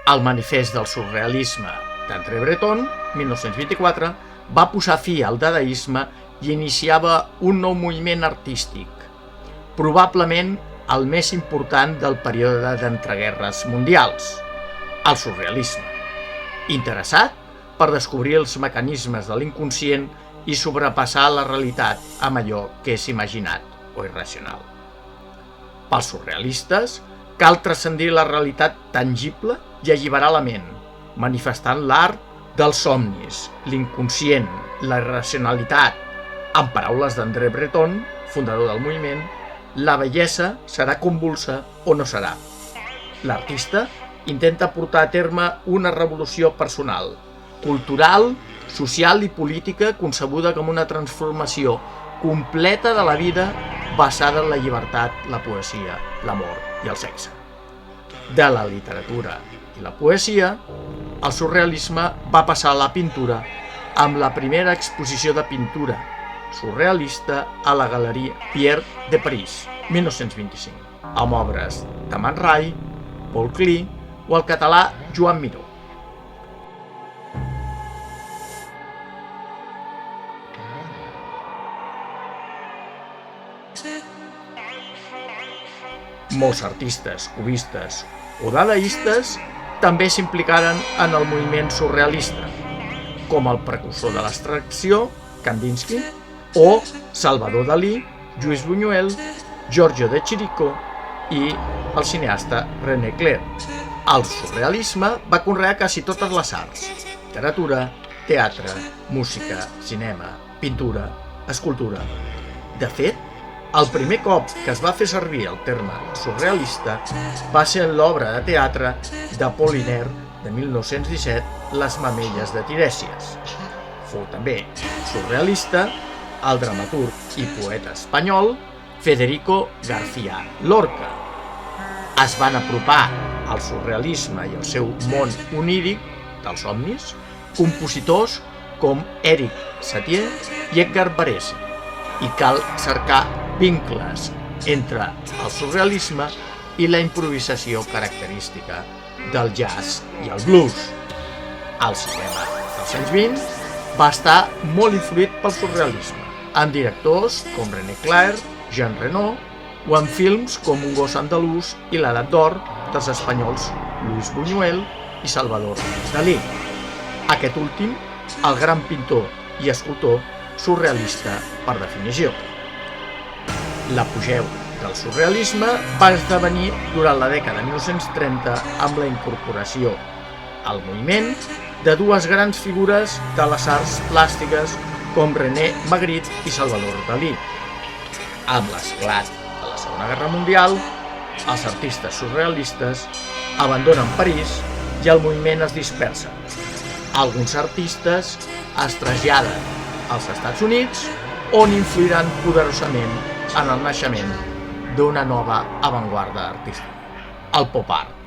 El manifest del surrealisme d'André Breton, 1924, va posar fi al dadaisme i iniciava un nou moviment artístic, probablement el més important del període d'entreguerres mundials, el surrealisme, interessat per descobrir els mecanismes de l'inconscient i sobrepassar la realitat amb allò que és imaginat o irracional. Pels surrealistes, cal transcendir la realitat tangible i alliberar la ment, manifestant l'art dels somnis, l'inconscient, la irracionalitat. En paraules d'André Breton, fundador del moviment, la bellesa serà convulsa o no serà. L'artista intenta portar a terme una revolució personal, cultural, social i política concebuda com una transformació completa de la vida basada en la llibertat, la poesia, l'amor i el sexe. De la literatura i la poesia, el surrealisme va passar a la pintura amb la primera exposició de pintura surrealista a la Galeria Pierre de París, 1925, amb obres de Man Ray, Paul Klee o el català Joan Miró. Molts artistes, cubistes o dadaistes també s'implicaran en el moviment surrealista, com el precursor de l'abstracció, Kandinsky, o Salvador Dalí, Lluís Buñuel, Giorgio de Chirico i el cineasta René Clair. El surrealisme va conrear quasi totes les arts: literatura, teatre, música, cinema, pintura, escultura. De fet, el primer cop que es va fer servir el terme surrealista va ser en l'obra de teatre d'Apollinaire de 1917, Les mamelles de Tiresias. Fou també surrealista el dramaturg i poeta espanyol Federico García Lorca. Es van apropar al surrealisme i al seu món oníric dels somnis compositors com Éric Satie i Edgar Varese, i cal cercar vincles entre el surrealisme i la improvisació característica del jazz i el blues. El cinema dels anys 20 va estar molt influït pel surrealisme, en directors com René Clair, Jean Reno, o en films com Un gos andalús i l'Edat d'Or dels espanyols Luis Buñuel i Salvador Dalí. Aquest últim, el gran pintor i escultor surrealista per definició. L'apogeu del surrealisme va esdevenir durant la dècada de 1930 amb la incorporació al moviment de dues grans figures de les arts plàstiques com René Magritte i Salvador Dalí. Amb l'esclat de la Segona Guerra Mundial, els artistes surrealistes abandonen París i el moviment es dispersa. Alguns artistes es traslladen als Estats Units, on influiran poderosament en el naixement d'una nova avantguarda artística, el pop art.